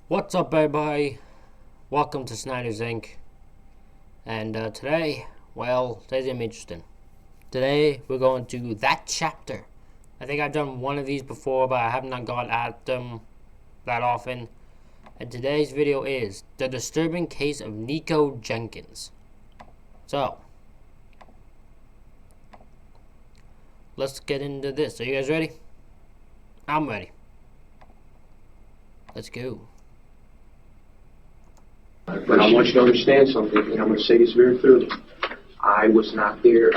What's up, everybody? Welcome to Snyder's Inc. And today, today's gonna be interesting. Today, we're going to that chapter. I think I've done one of these before, but I have not gone at them that often. And today's video is The Disturbing Case of Nikko Jenkins. So, let's get into this. Are you guys ready? I'm ready. Let's go. But I want you to understand something, and I'm going to say this very clearly. I was not there.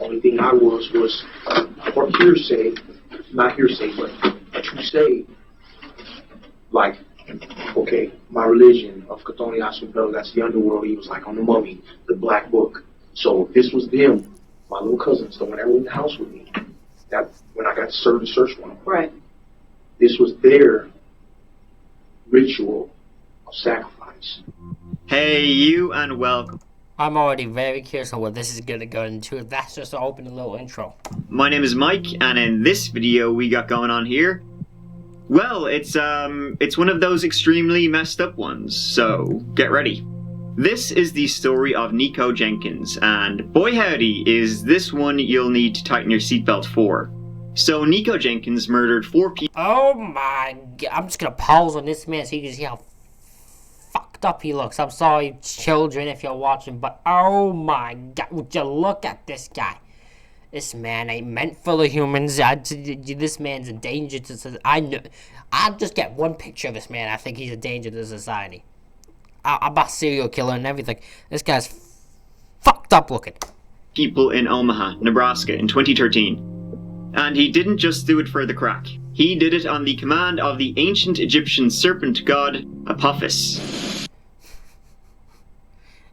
Only thing I was for hearsay, not hearsay, but to say, like, okay, my religion of Catholic Hospital, that's the underworld. He was like on the Mummy, the Black Book. So this was them, my little cousins, the one that were in the house with me. That when I got to serve the search warrant. Right. This was their ritual of sacrifice. Hey you, and welcome. I'm already very curious on what this is gonna go into. That's just to open a little intro. My name is Mike, and in this video we got going on here, well, it's one of those extremely messed up ones, so get ready. This is the story of Nikko Jenkins, and boy howdy is this one you'll need to tighten your seatbelt for. So Nikko Jenkins murdered 4 people. Oh my god, I'm just gonna pause on this man so you can see how fucked up he looks. I'm sorry, children, if you're watching, but oh my god, would you look at this guy? This man ain't meant for the humans. This man's a danger to society. I know. I'll just get one picture of this man. I think he's a danger to society. I'm a serial killer and everything. This guy's fucked up looking. People in Omaha, Nebraska in 2013. And he didn't just do it for the crack. He did it on the command of the ancient Egyptian serpent god, Apophis.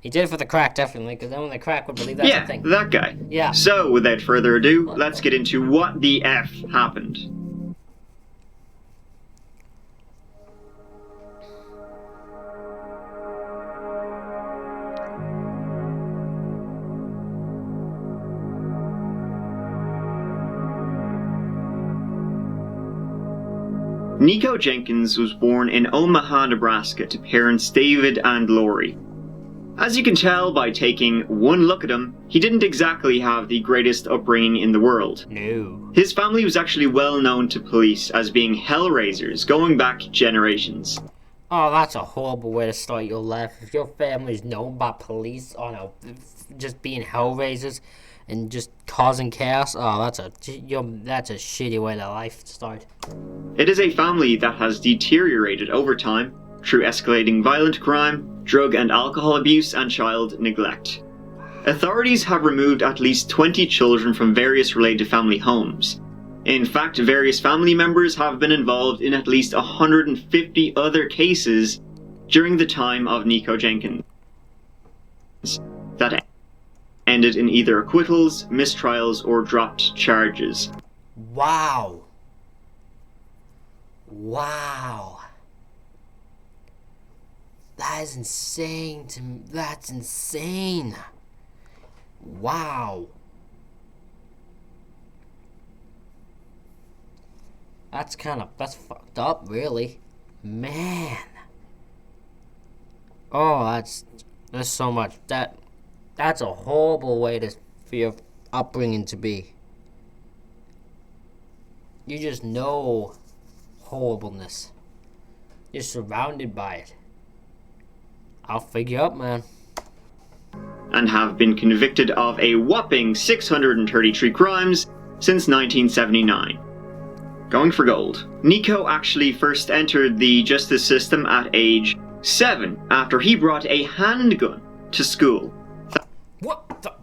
He did it for the crack, definitely, because then when the crack would believe that's the thing. Yeah, that guy. Yeah. So, without further ado, let's get into what the F happened. Nikko Jenkins was born in Omaha, Nebraska to parents David and Lori. As you can tell by taking one look at him, he didn't exactly have the greatest upbringing in the world. No. His family was actually well known to police as being hellraisers going back generations. Oh, that's a horrible way to start your life. If your family's known by police on just being hellraisers and just causing chaos, that's a shitty way to life to start. It is a family that has deteriorated over time through escalating violent crime, drug and alcohol abuse, and child neglect. Authorities have removed at least 20 children from various related family homes. In fact, various family members have been involved in at least 150 other cases during the time of Nikko Jenkins that ended in either acquittals, mistrials, or dropped charges. Wow. Wow. That is insane to me. That's insane. Wow. That's fucked up, really. Man. Oh, there's so much. That's a horrible way for your upbringing to be. You just know horribleness. You're surrounded by it. I'll figure up, man. And have been convicted of a whopping 633 crimes since 1979. Going for gold. Nikko actually first entered the justice system at age 7 after he brought a handgun to school. What?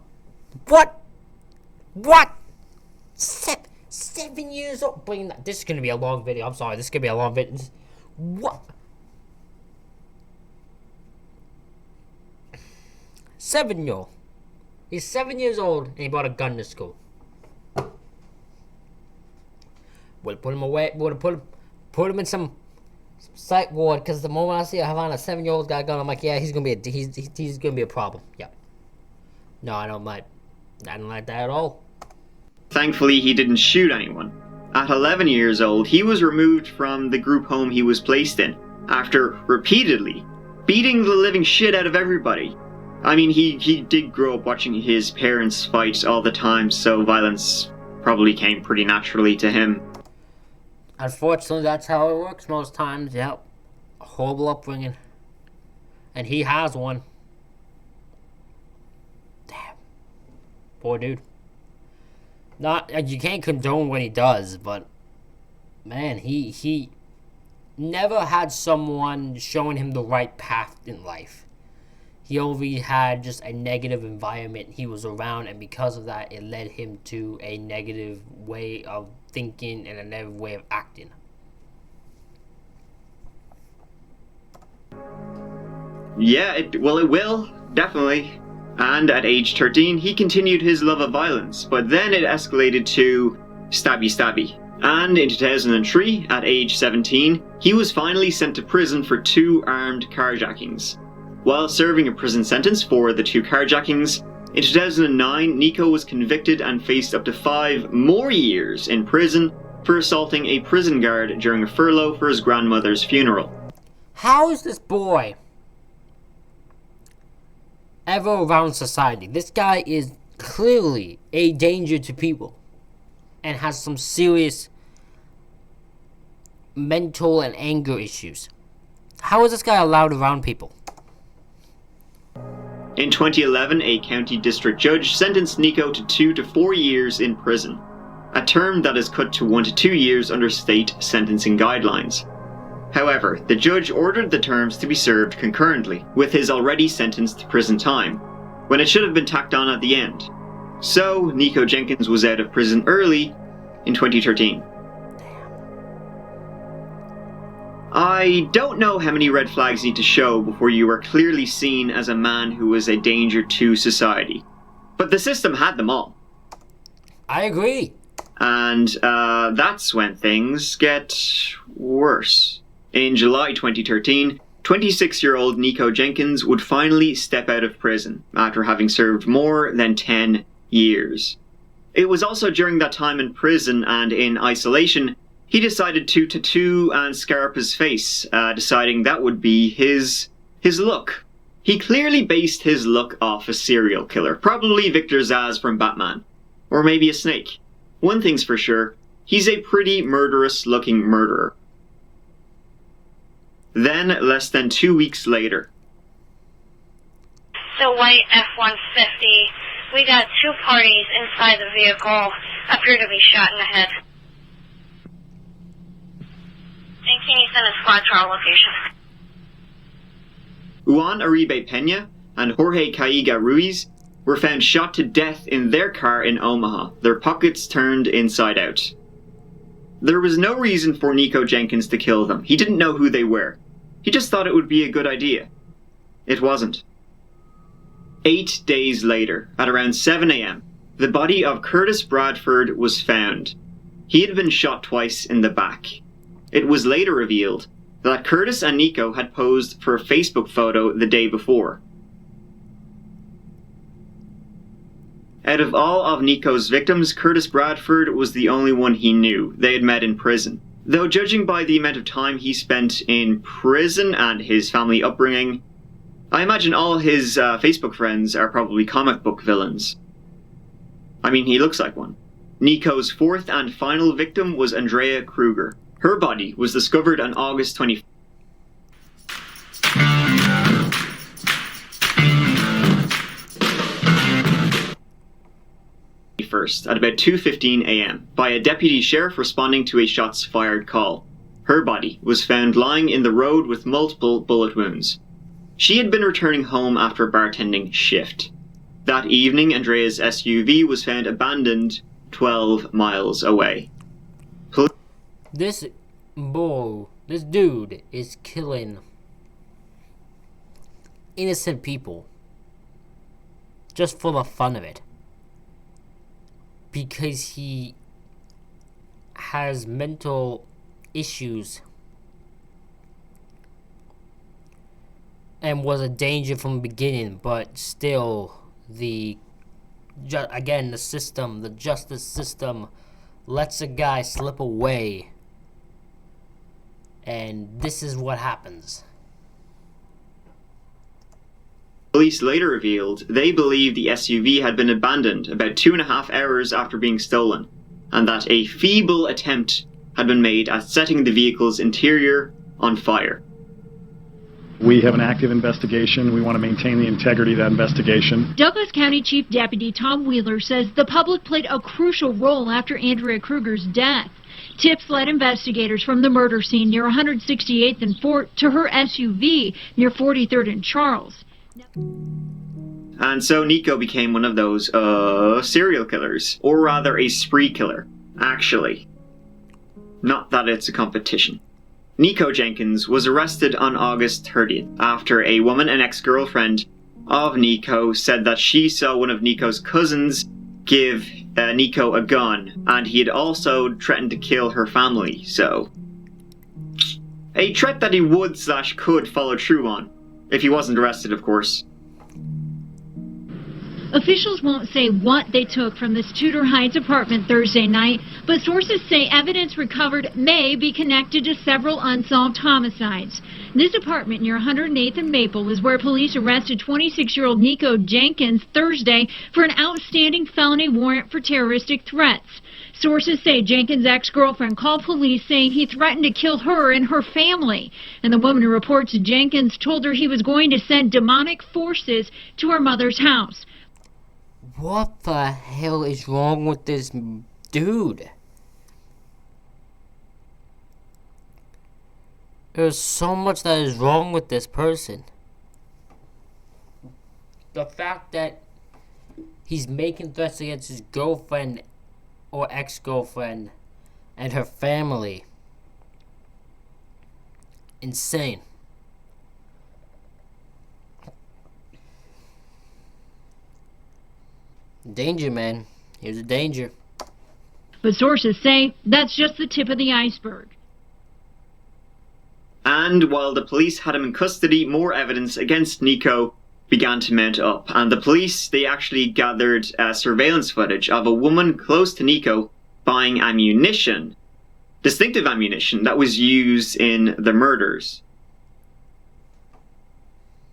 7 years old? This is gonna be a long video. I'm sorry. This is gonna be a long video. What? 7-year-old. He's 7 years old and he brought a gun to school. We'll put him away. We're gonna put him in some psych ward, because the moment I see I find a 7-year-old got a gun, I'm like, yeah, he's gonna be a problem. Yeah. No, I don't like that at all. Thankfully, he didn't shoot anyone. At 11 years old, he was removed from the group home he was placed in after repeatedly beating the living shit out of everybody. I mean, he did grow up watching his parents fight all the time, so violence probably came pretty naturally to him. Unfortunately, that's how it works most times. Yep. A horrible upbringing. And he has one. Damn. Poor dude. You can't condone what he does, but man, he never had someone showing him the right path in life. He always had just a negative environment he was around, and because of that, it led him to a negative way of thinking and a negative way of acting. Yeah, it will, definitely. And at age 13, he continued his love of violence, but then it escalated to stabby. And in 2003, at age 17, he was finally sent to prison for 2 armed carjackings. While serving a prison sentence for the 2 carjackings, in 2009, Nikko was convicted and faced up to 5 more years in prison for assaulting a prison guard during a furlough for his grandmother's funeral. How is this boy ever around society? This guy is clearly a danger to people and has some serious mental and anger issues. How is this guy allowed around people? In 2011, a county district judge sentenced Nikko to 2 to 4 years in prison, a term that is cut to 1 to 2 years under state sentencing guidelines. However, the judge ordered the terms to be served concurrently with his already sentenced prison time, when it should have been tacked on at the end. So, Nikko Jenkins was out of prison early in 2013. I don't know how many red flags need to show before you are clearly seen as a man who is a danger to society. But the system had them all. I agree. And that's when things get worse. In July 2013, 26-year-old Nikko Jenkins would finally step out of prison after having served more than 10 years. It was also during that time in prison and in isolation he decided to tattoo and scar up his face, deciding that would be his look. He clearly based his look off a serial killer, probably Victor Zsasz from Batman. Or maybe a snake. One thing's for sure, he's a pretty murderous-looking murderer. Then, less than 2 weeks later. The white F-150. We got 2 parties inside the vehicle. Appear to be shot in the head. And can you send a squad to our location? Juan Uribe Peña and Jorge Caiga Ruiz were found shot to death in their car in Omaha, their pockets turned inside out. There was no reason for Nikko Jenkins to kill them. He didn't know who they were. He just thought it would be a good idea. It wasn't. 8 days later, at around 7 a.m., the body of Curtis Bradford was found. He had been shot twice in the back. It was later revealed that Curtis and Nikko had posed for a Facebook photo the day before. Out of all of Nikko's victims, Curtis Bradford was the only one he knew. They had met in prison. Though judging by the amount of time he spent in prison and his family upbringing, I imagine all his Facebook friends are probably comic book villains. I mean, he looks like one. Nikko's 4th and final victim was Andrea Kruger. Her body was discovered on August 21st. At about 2:15 a.m. by a deputy sheriff responding to a shots fired call. Her body was found lying in the road with multiple bullet wounds. She had been returning home after a bartending shift. That evening, Andrea's SUV was found abandoned 12 miles away. This dude is killing innocent people just for the fun of it. Because he has mental issues and was a danger from the beginning, but still the justice system lets a guy slip away And this is what happens. Police later revealed they believe the SUV had been abandoned about 2.5 hours after being stolen, and that a feeble attempt had been made at setting the vehicle's interior on fire. We have an active investigation. We want to maintain the integrity of that investigation. Douglas County Chief Deputy Tom Wheeler says the public played a crucial role after Andrea Kruger's death. Tips led investigators from the murder scene near 168th and Fort to her SUV near 43rd and Charles. And so Nikko became one of those, serial killers. Or rather, a spree killer. Actually. Not that it's a competition. Nikko Jenkins was arrested on August 30th after a woman, an ex-girlfriend of Nikko, said that she saw one of Nikko's cousins give Nikko a gun, and he had also threatened to kill her family, so... a threat that he would/could follow through on, if he wasn't arrested, of course. Officials won't say what they took from this Tudor Heights apartment Thursday night, but sources say evidence recovered may be connected to several unsolved homicides. This apartment near 108th and Maple is where police arrested 26-year-old Nikko Jenkins Thursday for an outstanding felony warrant for terroristic threats. Sources say Jenkins' ex-girlfriend called police saying he threatened to kill her and her family. And the woman who reports Jenkins told her he was going to send demonic forces to her mother's house. What the hell is wrong with this dude? There's so much that is wrong with this person. The fact that he's making threats against his girlfriend or ex-girlfriend and her family. Insane. Danger, man. Here's a danger. But sources say that's just the tip of the iceberg. And while the police had him in custody, more evidence against Nikko began to mount up. And the police, they actually gathered surveillance footage of a woman close to Nikko buying ammunition, distinctive ammunition that was used in the murders.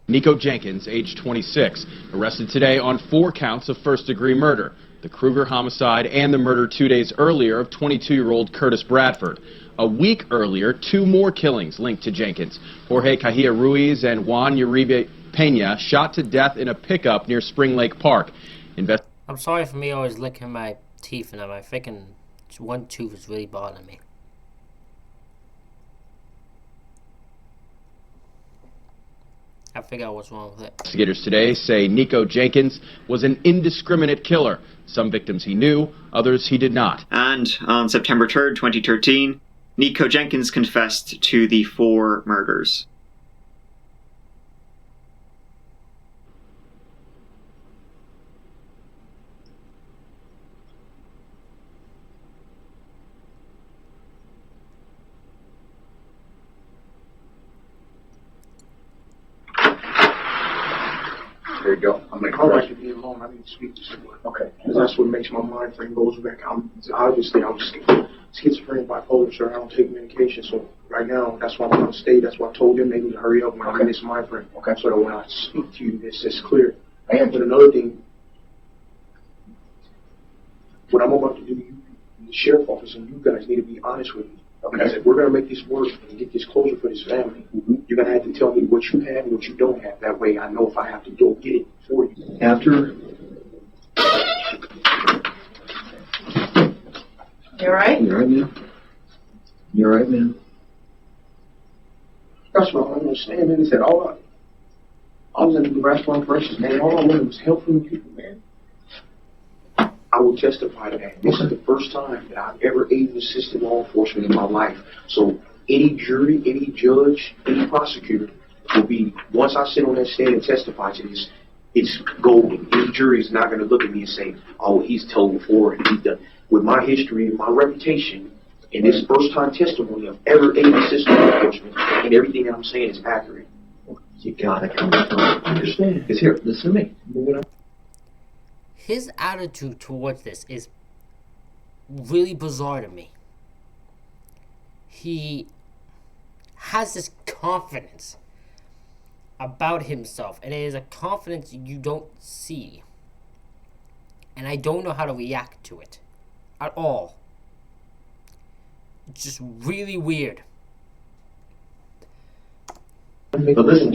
Nikko Jenkins, age 26, arrested today on 4 counts of first-degree murder, the Kruger homicide and the murder 2 days earlier of 22-year-old Curtis Bradford. A week earlier, 2 more killings linked to Jenkins. Jorge Cajilla Ruiz and Juan Uribe Pena shot to death in a pickup near Spring Lake Park. I'm sorry for me always licking my teeth, and my freaking one tooth is really bothering me. I figure out what's wrong with it. Investigators today say Nikko Jenkins was an indiscriminate killer. Some victims he knew, others he did not. And on September 3rd, 2013, Nikko Jenkins confessed to the 4 murders. There you go. I like to be alone. I need to speak to someone. Okay. Because that's what makes my mind frame goes back. I'm schizophrenic, bipolar, sir. I don't take medication. So right now, that's why I'm on stage. That's why I told them they need to hurry up when I'm in this mind frame. Okay. So that when I speak to you, it's clear. And but another thing, what I'm about to do, the sheriff office and you guys need to be honest with me. Because if we're going to make this work and get this closure for this family, you're going to have to tell me what you have and what you don't have. That way I know if I have to go get it for you. After. You alright? You alright, man? You alright, man? That's what I don't understand, man. He said, I was in the restaurant precious, man. All I wanted was help from the people, man. I will testify to that. This is the first time that I've ever aided and assisted law enforcement in my life. So any jury, any judge, any prosecutor will be, once I sit on that stand and testify to this, it's golden. Any jury is not going to look at me and say, oh, he's told before and he's done. With my history and my reputation, and this first time testimony of ever aided and assisted law enforcement, and everything that I'm saying is accurate. You gotta come to understand. Because here, listen to me. His attitude towards this is really bizarre to me. has this confidence about himself, and it is a confidence you don't see. And I don't know how to react to it at all. It's just really weird. But listen,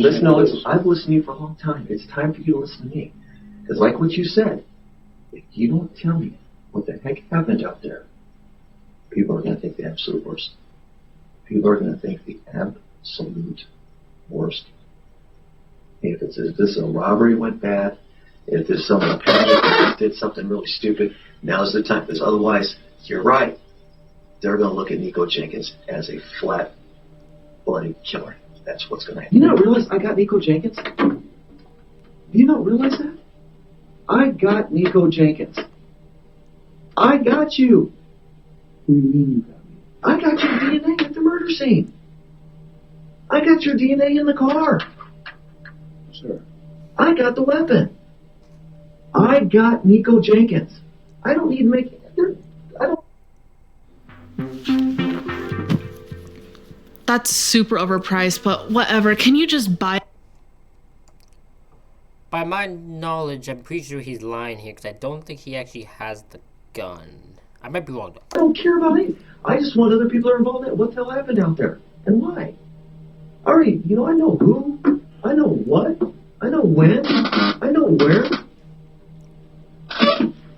I've listened to you for a long time. It's time for you to listen to me. Because like what you said, if you don't tell me what the heck happened out there, people are going to think the absolute worst. People are going to think the absolute worst. If this a robbery went bad, if there's someone apparently did something really stupid, now's the time. Because otherwise, you're right. They're going to look at Nikko Jenkins as a flat-blooded killer. That's what's going to happen. You not realize I got Nikko Jenkins? You not realize that? I got Nikko Jenkins. I got you. What do you mean you got me? I got your DNA at the murder scene. I got your DNA in the car. Sure. I got the weapon. I got Nikko Jenkins. I don't need to make... I don't... That's super overpriced, but whatever. Can you just buy... By my knowledge, I'm pretty sure he's lying here, because I don't think he actually has the gun. I might be wrong, though. I don't care about it. I just want other people that are involved in it. What the hell happened out there? And why? Alright, I know who. I know what. I know when. I know where.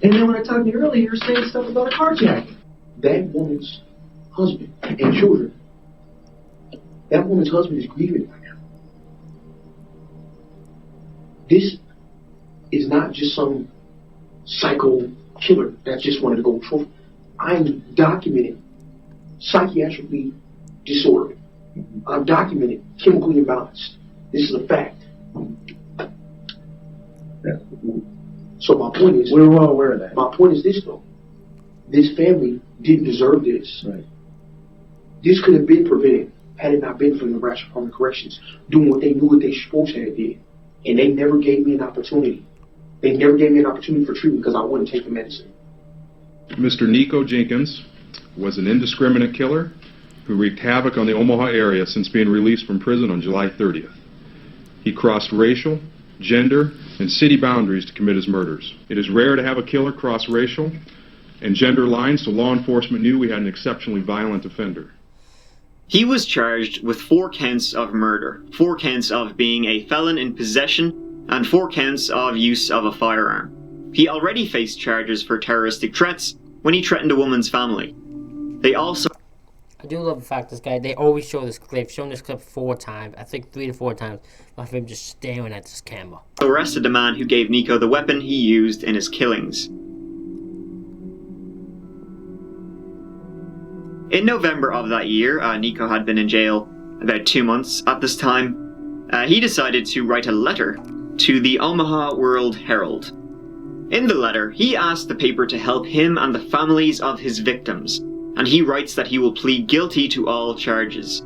And then when I talked to you earlier, you were saying stuff about a carjacking. That woman's husband and children. That woman's husband is grieving right now. This is not just some psycho killer that just wanted to go trophy. I'm documented psychiatrically disordered. I'm documented chemically imbalanced. This is a fact. So my point is... We're well aware of that. My point is this, though. This family didn't deserve this. Right. This could have been prevented had it not been for the Nebraska Department of Corrections doing what they knew what they supposed to have did. And they never gave me an opportunity. They never gave me an opportunity for treatment because I wouldn't take the medicine. Mr. Nikko Jenkins was an indiscriminate killer who wreaked havoc on the Omaha area since being released from prison on July 30th. He crossed racial, gender, and city boundaries to commit his murders. It is rare to have a killer cross racial and gender lines, so law enforcement knew we had an exceptionally violent offender. He was charged with 4 counts of murder, 4 counts of being a felon in possession, and 4 counts of use of a firearm. He already faced charges for terroristic threats when he threatened a woman's family. They also... I do love the fact this guy, they always show this clip, shown this clip 4 times, I think 3 to 4 times, of him just staring at this camera. arrested the man who gave Nikko the weapon he used in his killings. In November of that year, Nikko had been in jail about 2 months at this time. He decided to write a letter to the Omaha World Herald. In the letter, he asked the paper to help him and the families of his victims, and he writes that he will plead guilty to all charges.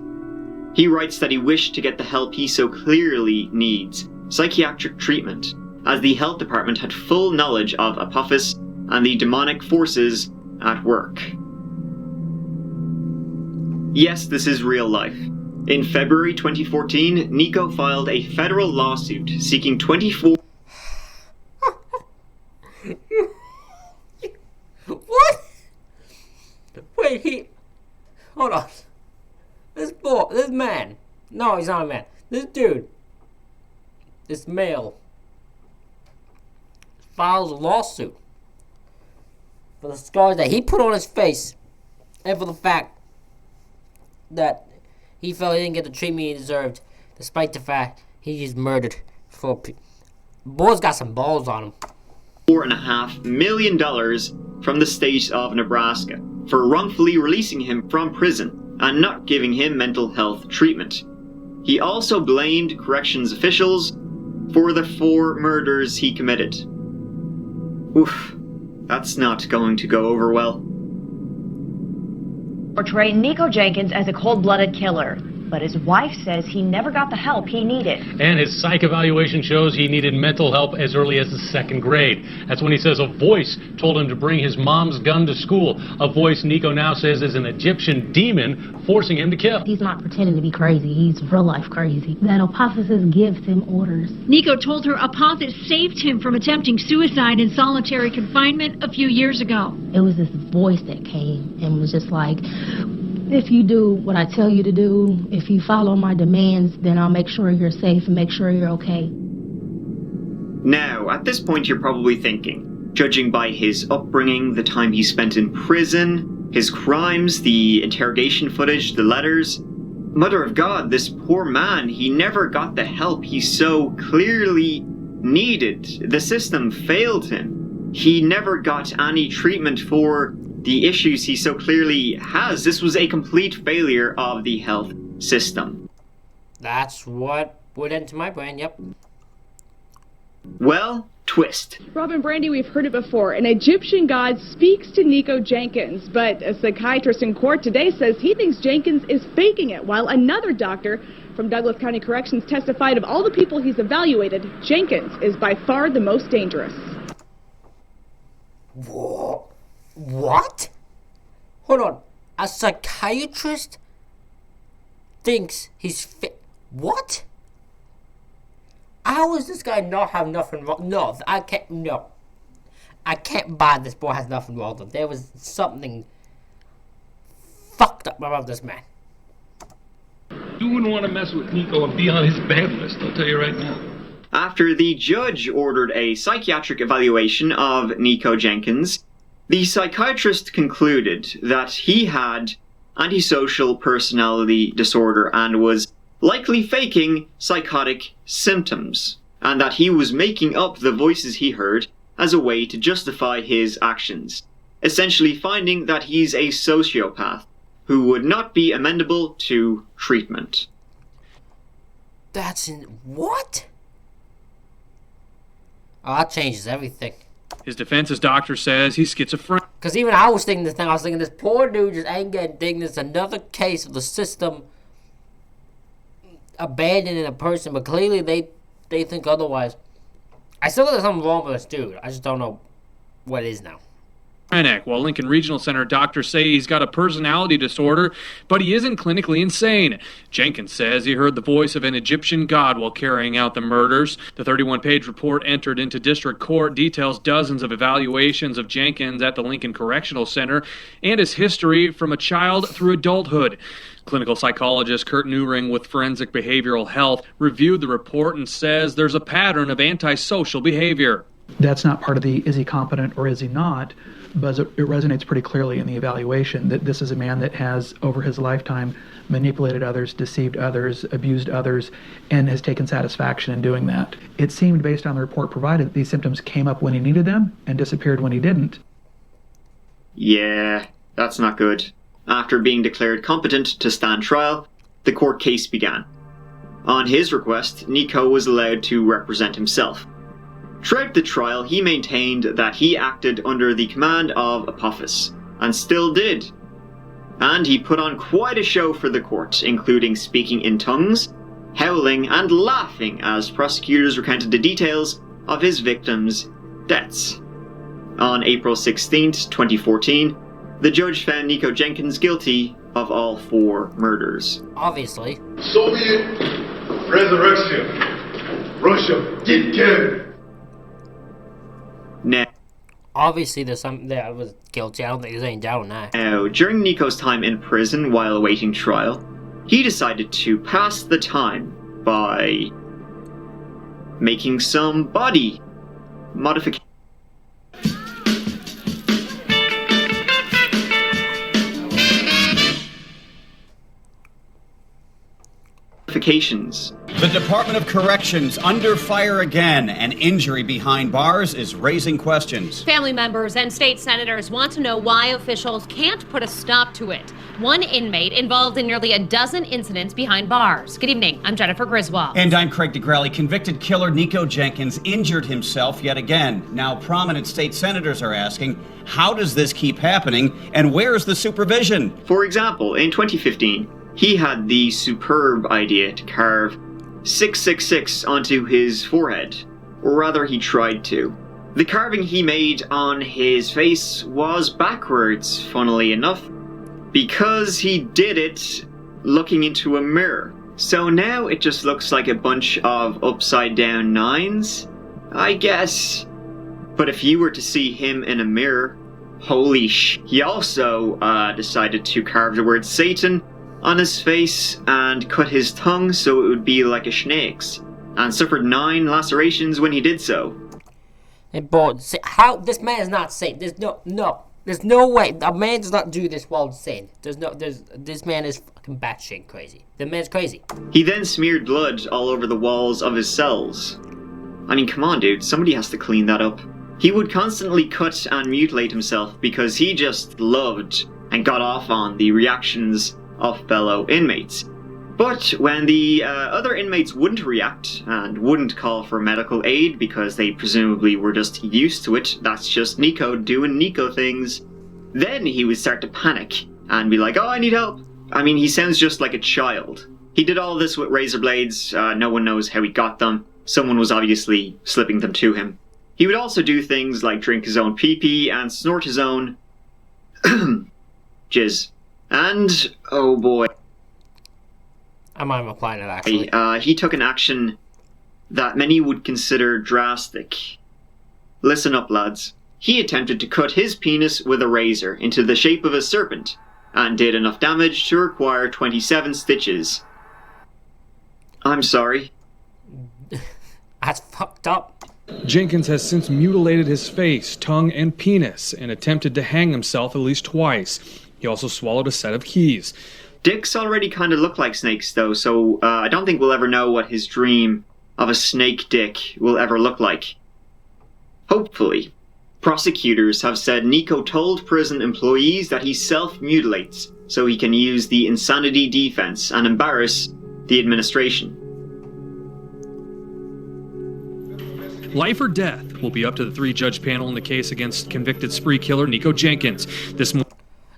He writes that he wished to get the help he so clearly needs, psychiatric treatment, as the health department had full knowledge of Apophis and the demonic forces at work. Yes, this is real life. In February 2014, Nikko filed a federal lawsuit seeking 24... What? Wait, hold on. This man. No, he's not a man. This dude. This male. Files a lawsuit for the scars that he put on his face and for the fact that he felt he didn't get the treatment he deserved, despite the fact he just murdered 4 people. Boy's got some balls on him. $4.5 million from the state of Nebraska for wrongfully releasing him from prison and not giving him mental health treatment. He also blamed corrections officials for the 4 murders he committed. Oof, that's not going to go over well. Portray Nikko Jenkins as a cold-blooded killer. But his wife says he never got the help he needed. And his psych evaluation shows he needed mental help as early as the 2nd grade. That's when he says a voice told him to bring his mom's gun to school. A voice Nikko now says is an Egyptian demon forcing him to kill. He's not pretending to be crazy. He's real life crazy. That Apotheosis gives him orders. Nikko told her Apotheosis saved him from attempting suicide in solitary confinement a few years ago. It was this voice that came and was just like, if you do what I tell you to do, if you follow my demands, then I'll make sure you're safe and make sure you're okay. Now, at this point you're probably thinking, judging by his upbringing, the time he spent in prison, his crimes, the interrogation footage, the letters, Mother of God, this poor man, he never got the help he so clearly needed. The system failed him. He never got any treatment for the issues he so clearly has. This was a complete failure of the health system. That's what went into my brain, yep. Well, twist. Robin Brandy, we've heard it before. An Egyptian god speaks to Nikko Jenkins, but a psychiatrist in court today says he thinks Jenkins is faking it, while another doctor from Douglas County Corrections testified of all the people he's evaluated, Jenkins is by far the most dangerous. Whoa. What? Hold on. A psychiatrist thinks he's fit. What? How does this guy not have nothing wrong? No, I can't. No. I can't buy this boy has nothing wrong with him. There was something fucked up about this man. You wouldn't want to mess with Nikko and be on his bad list, I'll tell you right now. After the judge ordered a psychiatric evaluation of Nikko Jenkins, the psychiatrist concluded that he had antisocial personality disorder and was likely faking psychotic symptoms, and that he was making up the voices he heard as a way to justify his actions, essentially finding that he's a sociopath who would not be amenable to treatment. That's in... what? Oh, that changes everything. His defense's doctor says he's schizophrenic. Because even I was thinking this thing. I was thinking this poor dude just ain't getting digged. It's another case of the system abandoning a person, but clearly they think otherwise. I still think there's something wrong with this dude. I just don't know what it is now. While Lincoln Regional Center doctors say he's got a personality disorder, but he isn't clinically insane. Jenkins says he heard the voice of an Egyptian god while carrying out the murders. The 31-page report entered into district court details dozens of evaluations of Jenkins at the Lincoln Correctional Center and his history from a child through adulthood. Clinical psychologist Kurt Newring with Forensic Behavioral Health reviewed the report and says there's a pattern of antisocial behavior. That's not part of the is he competent or is he not, but it resonates pretty clearly in the evaluation that this is a man that has, over his lifetime, manipulated others, deceived others, abused others, and has taken satisfaction in doing that. It seemed, based on the report provided, that these symptoms came up when he needed them and disappeared when he didn't. Yeah, that's not good. After being declared competent to stand trial, the court case began. On his request, Nikko was allowed to represent himself. Throughout the trial, he maintained that he acted under the command of Apophis, and still did. And he put on quite a show for the court, including speaking in tongues, howling, and laughing as prosecutors recounted the details of his victims' deaths. On April 16, 2014, the judge found Nikko Jenkins guilty of all 4 murders. Obviously. Soviet resurrection. Russia didn't care. Now, obviously there's something that was guilty. I don't think there's any doubt on that. Now, during Nikko's time in prison while awaiting trial, he decided to pass the time by making some body modifications. The Department of Corrections under fire again. An injury behind bars is raising questions. Family members and state senators want to know why officials can't put a stop to it. One inmate involved in nearly a dozen incidents behind bars. Good evening. I'm Jennifer Griswold. And I'm Craig DeGrelli. Convicted killer Nikko Jenkins injured himself yet again. Now prominent state senators are asking, how does this keep happening and where's the supervision? For example, in 2015, he had the superb idea to carve 666 onto his forehead, or rather he tried to. The carving he made on his face was backwards, funnily enough, because he did it looking into a mirror. So now it just looks like a bunch of upside down 9s, I guess. But if you were to see him in a mirror, holy sh! He also decided to carve the word Satan on his face and cut his tongue so it would be like a snake's, and suffered 9 lacerations when he did so. And boy, how this man is not sane. There's no way a man does not do this while sane. This man is fucking batshit crazy. The man's crazy. He then smeared blood all over the walls of his cells. I mean, come on, dude. Somebody has to clean that up. He would constantly cut and mutilate himself because he just loved and got off on the reactions of fellow inmates. But when the other inmates wouldn't react and wouldn't call for medical aid because they presumably were just used to it, that's just Nikko doing Nikko things, then he would start to panic and be like, oh, I need help. I mean, he sounds just like a child. He did all this with razor blades. No one knows how he got them. Someone was obviously slipping them to him. He would also do things like drink his own pee-pee and snort his own jizz. And, oh boy. I might have applied it, actually. He took an action that many would consider drastic. Listen up, lads. He attempted to cut his penis with a razor into the shape of a serpent, and did enough damage to require 27 stitches. I'm sorry. That's fucked up. Jenkins has since mutilated his face, tongue, and penis, and attempted to hang himself at least twice. He also swallowed a set of keys. Dicks already kind of look like snakes, though, so I don't think we'll ever know what his dream of a snake dick will ever look like. Hopefully. Prosecutors have said Nikko told prison employees that he self-mutilates so he can use the insanity defense and embarrass the administration. Life or death will be up to the 3-judge panel in the case against convicted spree killer Nikko Jenkins.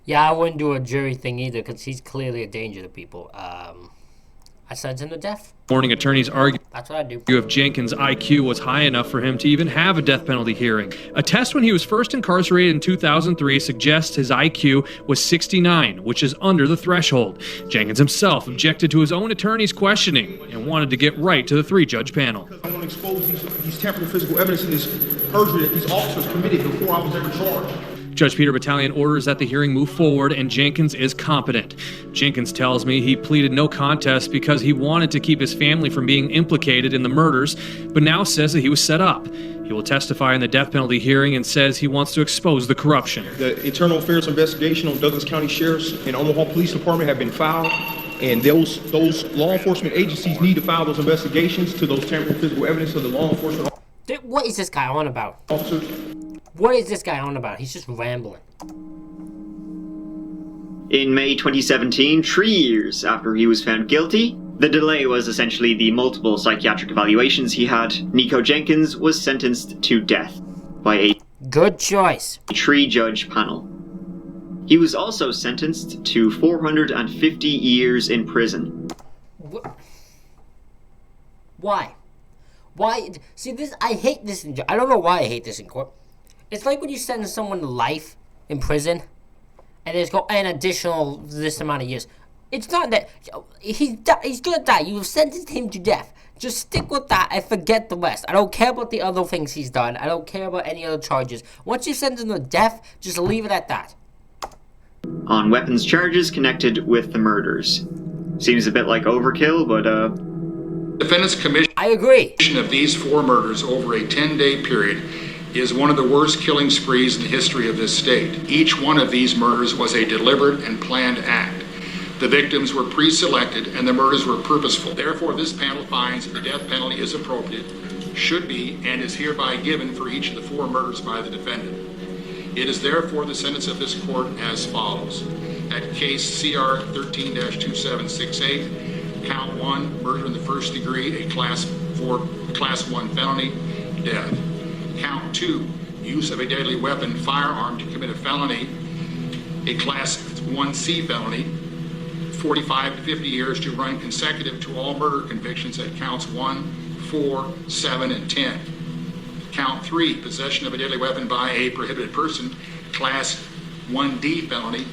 Yeah, I wouldn't do a jury thing either, because he's clearly a danger to people. I sentence him to death. Morning attorneys argue that's what I do. If Jenkins' IQ was high enough for him to even have a death penalty hearing. A test when he was first incarcerated in 2003 suggests his IQ was 69, which is under the threshold. Jenkins himself objected to his own attorney's questioning and wanted to get right to the 3-judge panel. I want to expose these temporal physical evidence and this perjury that these officers committed before I was ever charged. Judge Peter Battalion orders that the hearing move forward, and Jenkins is competent. Jenkins tells me he pleaded no contest because he wanted to keep his family from being implicated in the murders, but now says that he was set up. He will testify in the death penalty hearing and says he wants to expose the corruption. The internal affairs investigation on Douglas County Sheriff's and Omaha Police Department have been filed, and those law enforcement agencies need to file those investigations to those temporal physical evidence of the law enforcement. What is this guy on about? Officers. What is this guy on about? He's just rambling. In May 2017, 3 years after he was found guilty, the delay was essentially the multiple psychiatric evaluations he had, Nikko Jenkins was sentenced to death by a good choice 3-judge panel. He was also sentenced to 450 years in prison. Why? Why? See, this, I hate this. I don't know why I hate this in court. It's like when you sentence someone to life in prison, and there's an additional this amount of years. It's not that he's gonna die. You've sentenced him to death. Just stick with that and forget the rest. I don't care about the other things he's done. I don't care about any other charges. Once you sentence him to death, just leave it at that. On weapons charges connected with the murders. Seems a bit like overkill, but Defendant's commission I agree. Of these 4 murders over a 10-day period is one of the worst killing sprees in the history of this state. Each one of these murders was a deliberate and planned act. The victims were pre-selected and the murders were purposeful. Therefore, this panel finds that the death penalty is appropriate, should be, and is hereby given for each of the 4 murders by the defendant. It is therefore the sentence of this court as follows. At case CR 13-2768, count 1, murder in the first degree, a class 1 felony, death. Count 2, use of a deadly weapon, firearm to commit a felony, a class 1C felony, 45 to 50 years to run consecutive to all murder convictions at counts 1, 4, 7, and 10. Count 3, possession of a deadly weapon by a prohibited person, class 1D felony,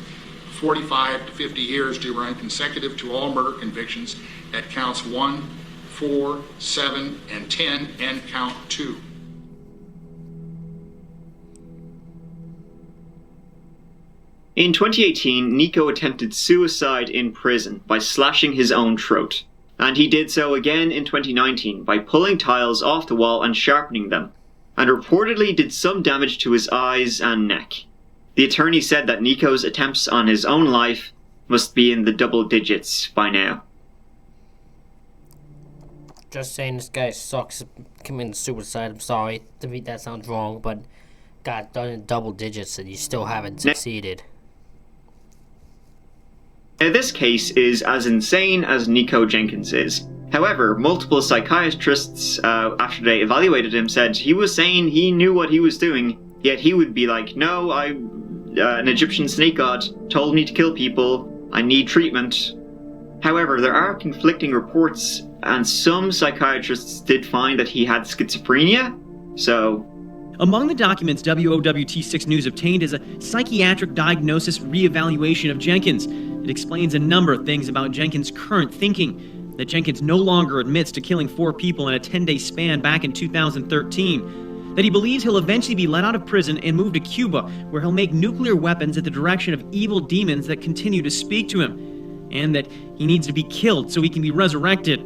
45 to 50 years to run consecutive to all murder convictions at counts 1, 4, 7, and 10, and count 2. In 2018, Nikko attempted suicide in prison by slashing his own throat. And he did so again in 2019 by pulling tiles off the wall and sharpening them, and reportedly did some damage to his eyes and neck. The attorney said that Nikko's attempts on his own life must be in the double digits by now. Just saying, this guy sucks at committing suicide. I'm sorry, to me that sounds wrong, but got done in double digits and you still haven't succeeded. Now, this case is as insane as Nikko Jenkins is. However, multiple psychiatrists, after they evaluated him, said he was saying he knew what he was doing, yet he would be like, no, an Egyptian snake god told me to kill people, I need treatment. However, there are conflicting reports, and some psychiatrists did find that he had schizophrenia, so... Among the documents WOWT6 News obtained is a psychiatric diagnosis reevaluation of Jenkins. It explains a number of things about Jenkins' current thinking, that Jenkins no longer admits to killing 4 people in a 10-day span back in 2013, that he believes he'll eventually be let out of prison and move to Cuba, where he'll make nuclear weapons at the direction of evil demons that continue to speak to him, and that he needs to be killed so he can be resurrected.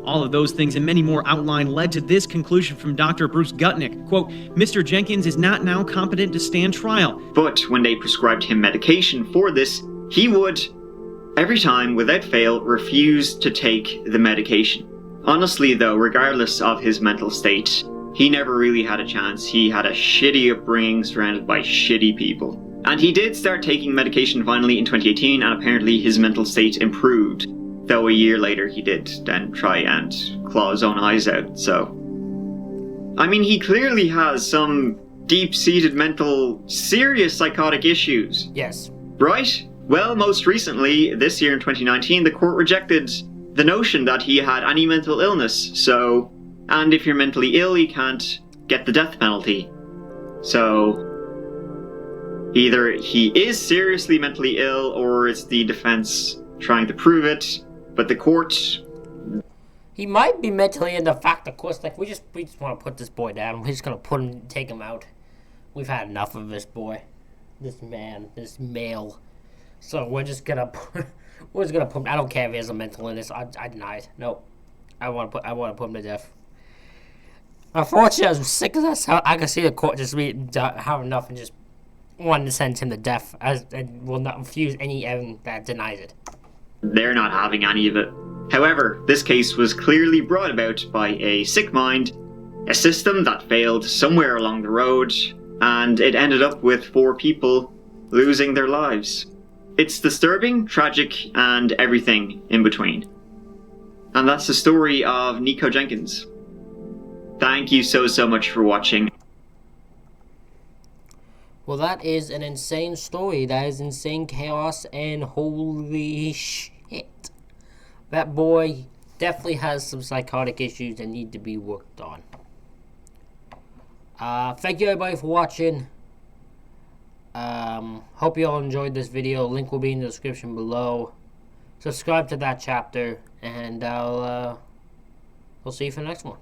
All of those things and many more outlined led to this conclusion from Dr. Bruce Gutnick, quote, Mr. Jenkins is not now competent to stand trial. But when they prescribed him medication for this, he would, every time, without fail, refuse to take the medication. Honestly though, regardless of his mental state, he never really had a chance. He had a shitty upbringing surrounded by shitty people. And he did start taking medication finally in 2018, and apparently his mental state improved. Though a year later he did then try and claw his own eyes out, so... I mean, he clearly has some deep-seated mental, serious psychotic issues. Yes. Right? Well, most recently, this year in 2019, the court rejected the notion that he had any mental illness, so... And if you're mentally ill, you can't get the death penalty. So... Either he is seriously mentally ill, or it's the defense trying to prove it. But the court... He might be mentally in the fact, of course, like, we just want to put this boy down. We're just going to take him out. We've had enough of this boy. This man. This male. So we're just going to put him... I don't care if he has a mental illness. I deny it. Nope. I want to put him to death. Unfortunately, as sick as I can see the court just have enough and just wanting to send him to death. And will not refuse any evidence that denies it. They're not having any of it. However, this case was clearly brought about by a sick mind, a system that failed somewhere along the road, and it ended up with 4 people losing their lives. It's disturbing, tragic, and everything in between. And that's the story of Nikko Jenkins. Thank you so much for watching. Well, that is an insane story. That is insane chaos, and holy shit. That boy definitely has some psychotic issues that need to be worked on. Thank you everybody for watching. Hope you all enjoyed this video. Link will be in the description below. Subscribe to that chapter, and we'll see you for the next one.